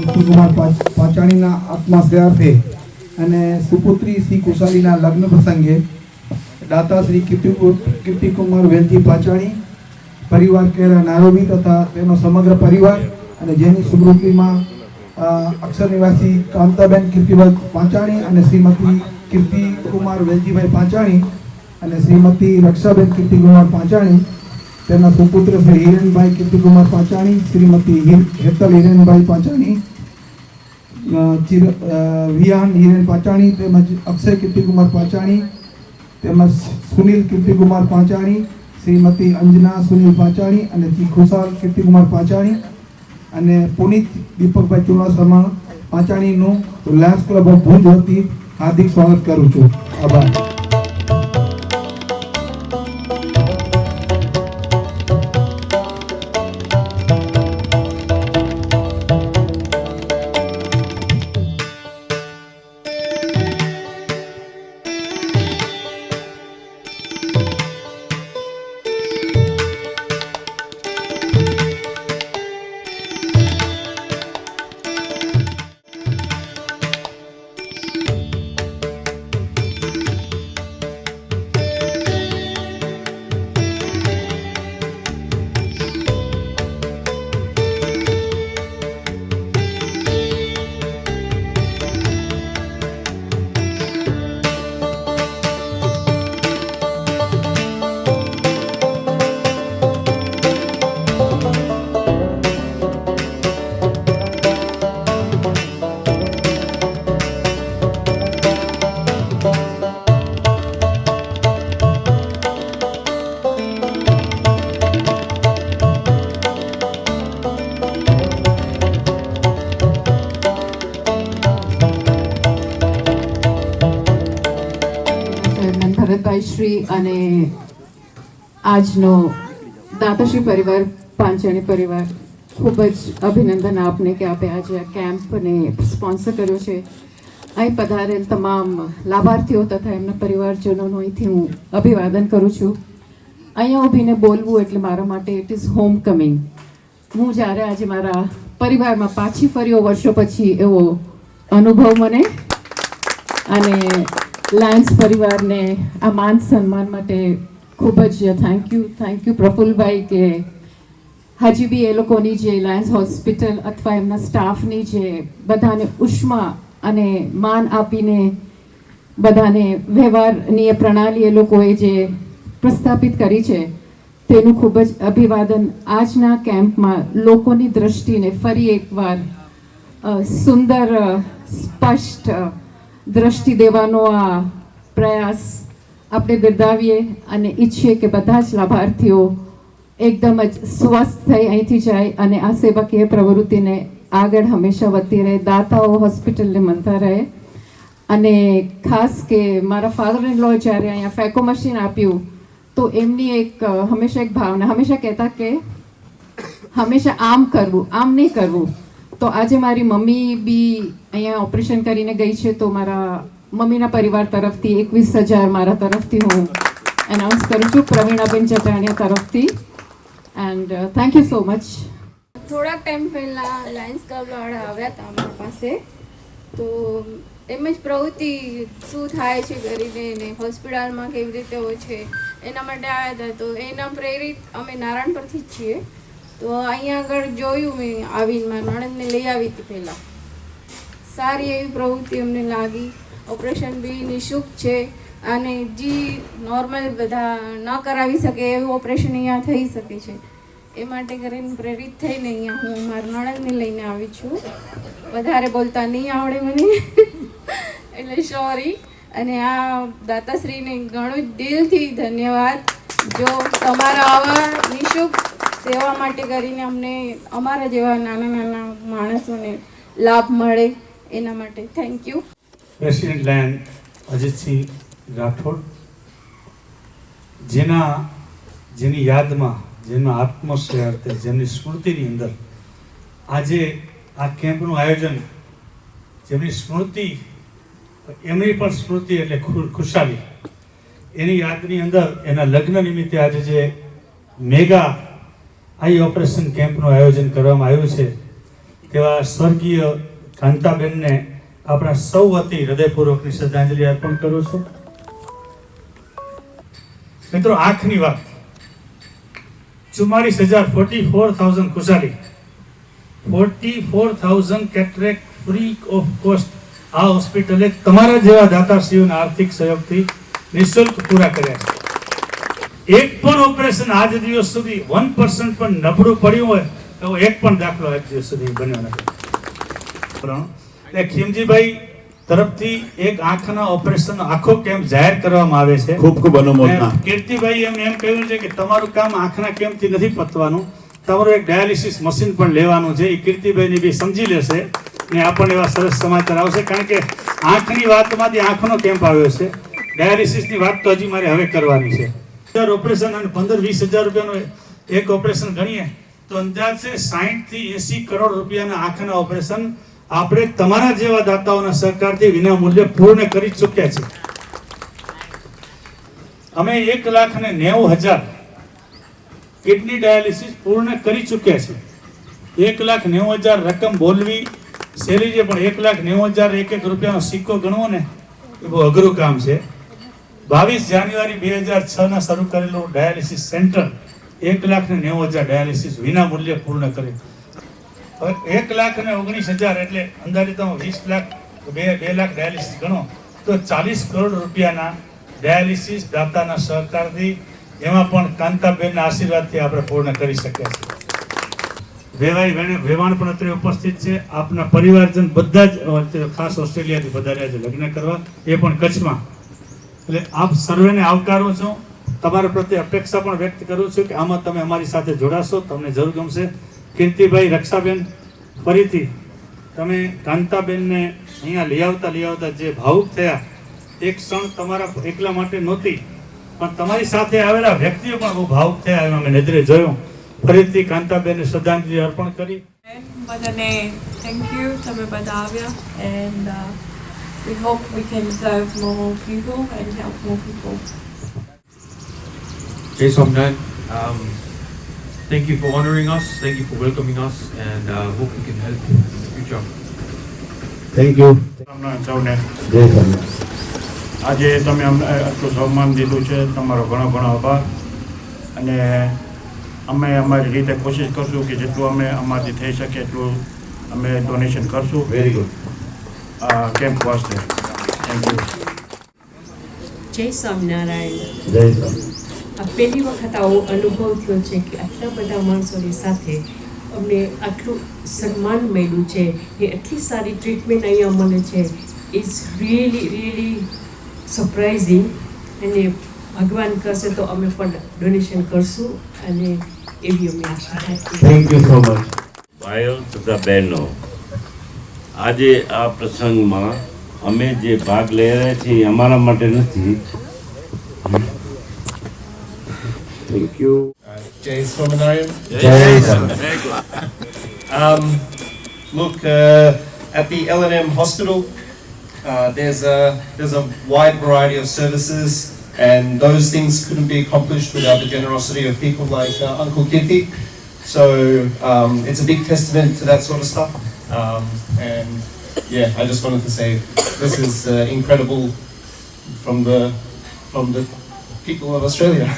કીર્તિકુમાર પાંચાણીના આત્માશ્રયાર્થે અને સુપુત્રી શ્રી કુશાલીના લગ્ન પ્રસંગે દાતા શ્રી કીર્તિકુમાર વેલજી પાંચાણી પરિવાર કેરા નારોબી તથા તેનો સમગ્ર પરિવાર અને જેની સ્મૃતિમાં અક્ષર નિવાસી કાંતાબેન કીર્તિભાઈ પાંચાણી અને શ્રીમતી કીર્તિકુમાર વેલજીભાઈ પાંચાણી અને શ્રીમતી રક્ષાબેન કીર્તિકુમાર પાંચાણી, તેના સુપુત્ર શ્રી હિરેનભાઈ કીર્તિકુમાર પાંચાણી, શ્રીમતી હેતલ હિરેનભાઈ પાંચાણી, વિયાન હિરેન પાંચાણી, તેમજ અક્ષય કીર્તિકુમાર પાંચાણી, તેમજ સુનિલ કીર્તિકુમાર પાંચાણી, શ્રીમતી અંજના સુનિલ પાંચાણી અને ખુશાલ કીર્તિકુમાર પાંચાણી અને પુનિત દીપકભાઈ ચુડાસમા પાંચાણીનું લાયન્સ ક્લબ ઓફ ભુજ વતી હાર્દિક સ્વાગત કરું છું. આભાર. ભરતભાઈ શ્રી અને આજનો દાતાશ્રી પરિવાર પાંચાણી પરિવાર ખૂબ જ અભિનંદન આપને કે આપે આજે આ કેમ્પને સ્પોન્સર કર્યો છે. અહીં પધારેલ તમામ લાભાર્થીઓ તથા એમના પરિવારજનોનું અહીંથી હું અભિવાદન કરું છું. અહીંયા ઊભીને બોલવું એટલે મારા માટે ઇટ ઇઝ હોમ કમિંગ. હું જ્યારે આજે મારા પરિવારમાં પાછી ફર્યો વર્ષો પછી એવો અનુભવ મને, અને લાયન્સ પરિવારને આ માન સન્માન માટે ખૂબ જ થેન્ક યુ પ્રફુલભાઈ કે હજી બી એ લોકોની જે લાયન્સ હોસ્પિટલ અથવા એમના સ્ટાફની જે બધાને ઉષ્મા અને માન આપીને બધાને વ્યવહારની એ પ્રણાલી એ લોકોએ જે પ્રસ્થાપિત કરી છે તેનું ખૂબ જ અભિવાદન. આજના કેમ્પમાં લોકોની દ્રષ્ટિને ફરી એકવાર સુંદર સ્પષ્ટ દ્રષ્ટિ દેવાનો આ પ્રયાસ આપણે બિરદાવીએ અને ઈચ્છીએ કે બધા જ લાભાર્થીઓ એકદમ જ સ્વસ્થ થઈ અહીંથી જાય અને આ સેવાકીય પ્રવૃત્તિને આગળ હંમેશા વધતી રહે, દાતાઓ હોસ્પિટલને મનતા રહે. અને ખાસ કે મારા ફાધર ઇન લો જ્યારે અહીંયા ફેકો મશીન આપ્યું તો એમની એક હંમેશા એક ભાવના, હંમેશા કહેતા કે હંમેશા આમ કરવું, આમ નહીં કરવું. તો આજે મારી મમ્મી બી અહીંયા ઓપરેશન કરીને ગઈ છે, તો મારા મમ્મીના પરિવાર તરફથી 21,000 મારા તરફથી હું એનાઉન્સ કરું છું, પ્રવીણાબેન ચટાણીયા તરફથી. And thank you so much. થોડાક ટાઈમ પહેલાં લાયન્સ ક્લબવાળા આવ્યા હતા અમારા પાસે, તો એમ જ પ્રવૃત્તિ શું થાય છે કરીને ને હોસ્પિટલમાં કેવી રીતે હોય છે એના માટે આવ્યા હતા. તો એના પ્રેરિત અમે નારાયણ પરથી જ છીએ. તો અહીંયા આગળ જોયું મેં આવીને, મારા નણંદને લઈ આવી હતી પહેલાં. સારી એવી પ્રવૃત્તિ અમને લાગી. ઓપરેશન બી નિઃશુલ્ક છે અને જે નોર્મલ બધા ન કરાવી શકે એવું ઓપરેશન અહીંયા થઈ શકે છે. એ માટે કરીને પ્રેરિત થઈને અહીંયા હું મારા નણંદને લઈને આવી છું. વધારે બોલતા નહીં આવડે મને એટલે સોરી. અને આ દાતાશ્રીને ઘણું દિલથી ધન્યવાદ. જો તમારા આવા નિઃશુલ્ક સેવા માટે કરીને અમને અમારા જેવા નાના નાના માણસોને લાભ મળે એના માટે thank you. President lion Ajitsinh Rathod, જેની યાદમાં, જેમના આત્મશ્રેયાર્થે, જેમની સ્મૃતિની અંદર આજે આ કેમ્પનું આયોજન, જેમની સ્મૃતિ, એમની પણ સ્મૃતિ એટલે ખુશાલી, એની યાદની અંદર એના લગ્ન નિમિત્તે આજે જે મેગા આઈ ઓપરેશન કેમ્પનું આયોજન કરવામાં આવ્યું છે એવા સ્વર્ગીય કાંતાબેનને આપણા સૌ વતી હૃદયપૂર્વકની શ્રદ્ધાંજલિ અર્પણ કરું છું. મિત્રો, આંખની વાત 44,000 ખુશાલી 44,000 કેટરેક્ટ ફ્રી ઓફ કોસ્ટ આ હોસ્પિટલે તમારા જેવા દાતાશ્રીઓના આર્થિક સહયોગથી નિઃશુલ્ક પૂરા કર્યા છે. એક પણ ઓપરેશન આજ દિવસ સુધી 1% પણ નબળું પડ્યું હોય એવો એક પણ દાખલો આજ દિવસ સુધી બન્યો નથી. એટલે ખીમજીભાઈ તરફથી એક આંખના ઓપરેશનનો આખો કેમ્પ જાહેર કરવામાં આવે છે. ખૂબ ખૂબ અનુમોદના. કીર્તિભાઈ એમ કહ્યું છે કે તમારું કામ આંખના કેમ્પથી નથી પતવાનું, તમારું એક ડાયાલિસિસ મશીન પણ લેવાનું છે. એ કીર્તિભાઈની બી સમજી લેશે ને આપણને એવા સરસ સમાચાર આવશે, કારણ કે આંખની વાતમાંથી આંખનો કેમ્પ આવ્યો છે. ડાયાલિસિસની વાત તો હજી મારે હવે કરવાની છે. ઓપરેશન અને 15-20 હજાર રૂપિયાનું એક ઓપરેશન ગણીએ તો અંદાજે 60 થી 80 કરોડ રૂપિયાના આંખના ઓપરેશન આપણે તમારા જેવા દાતાઓના સહકારથી વિના મૂલ્યે પૂર્ણ કરી ચૂક્યા છે. અમે 1,90,000 કિડની ડાયાલિસિસ પૂર્ણ કરી ચૂક્યા છે. 1,90,000 રકમ બોલવી સહેલી છે, પણ 1,90,000 એક રૂપિયાનો સિક્કો ગણવો ને એ બહુ અઘરું કામ છે. 22 જાન્યુઆરી 2006 ના શરૂ કરેલું ડાયાલિસિસ સેન્ટર 1,90,000 ડાયાલિસિસ વિના મૂલ્યે પૂર્ણ કર્યું. હવે 1,19,000 એટલે અંદાજે તમે 20 લાખ 2 લાખ ડાયાલિસિસ ગણો તો 40 કરોડ રૂપિયાના ડાયાલિસિસ દાતાના સહકારથી, એમાં પણ કાંતાબેનના આશીર્વાદથી આપણે પૂર્ણ કરી શક્યા છીએ. વેવાણ પણ અત્યારે ઉપસ્થિત છે. આપના પરિવારજન બધા જ ખાસ ઓસ્ટ્રેલિયાથી પધાર્યા છે લગ્ન કરવા, એ પણ કચ્છમાં. એટલે આપ સર્વેને આવકારું છું. તમારા પ્રત્યે અપેક્ષા પણ વ્યક્ત કરું છું કે આમાં તમે અમારી સાથે જોડાશો, તમને જરૂર ગમશે. કીર્તિભાઈ, રક્ષાબેન, ફરીથી તમે કાંતાબેનને અહીંયા લઈ આવતા જે ભાવુક થયા, એક ક્ષણ તમારા એકલા માટે નહોતી, પણ તમારી સાથે આવેલા વ્યક્તિઓ પણ બહુ ભાવુક થયા, એમાં મેં નજરે જોયું. ફરીથી કાંતાબેનને શ્રદ્ધાંજલિ અર્પણ કરી. બધાને થેન્ક યુ, તમે બધા આવ્યા, and we hope we can serve more people and help more people. Jai Somnath, thank you for honoring us, thank you for welcoming us, and hope we can help in the future. Thank you. સૌને જય સોમનાથ. આજે તમે અમને આટલું સન્માન દીધું છે, તમારો ઘણો ઘણો આભાર. અને અમે અમારી રીતે કોશિશ કરશું કે જેટલું અમે અમારાથી થઈ શકે એટલું અમે ડોનેશન કરશું વેરી ગુડ. આ કેમ્પ વાસ્તે. Thank you. જય સ્વામિનારાયણ. જય સોમનાથ. આ પહેલી વખત આવો અનુભવ થયો છે કે આટલા બધા માણસોની સાથે અમને આટલું સન્માન મળ્યું છે, એ આટલી સારી ટ્રીટમેન્ટ અહીંયા મળે છે. It's really surprising. અને ભગવાન કરશે તો અમે પણ ડોનેશન કરશું, અને એવી અમે આશા રાખીએ. Thank you so much. ભાઈઓ તથા બહેનો, આજે આ પ્રસંગમાં અમે જે ભાગ લઈ રહ્યા છીએ એ અમારા માટે નથી. Thank you. Jai Swaminarayan. જય Somnath. Look, at the L&M Hospital, there's a wide variety of services, and those things couldn't be accomplished without the generosity of people like Uncle Kirti. So it's a big testament to that sort of stuff. And yeah, I just wanted to say this is incredible from the people of Australia.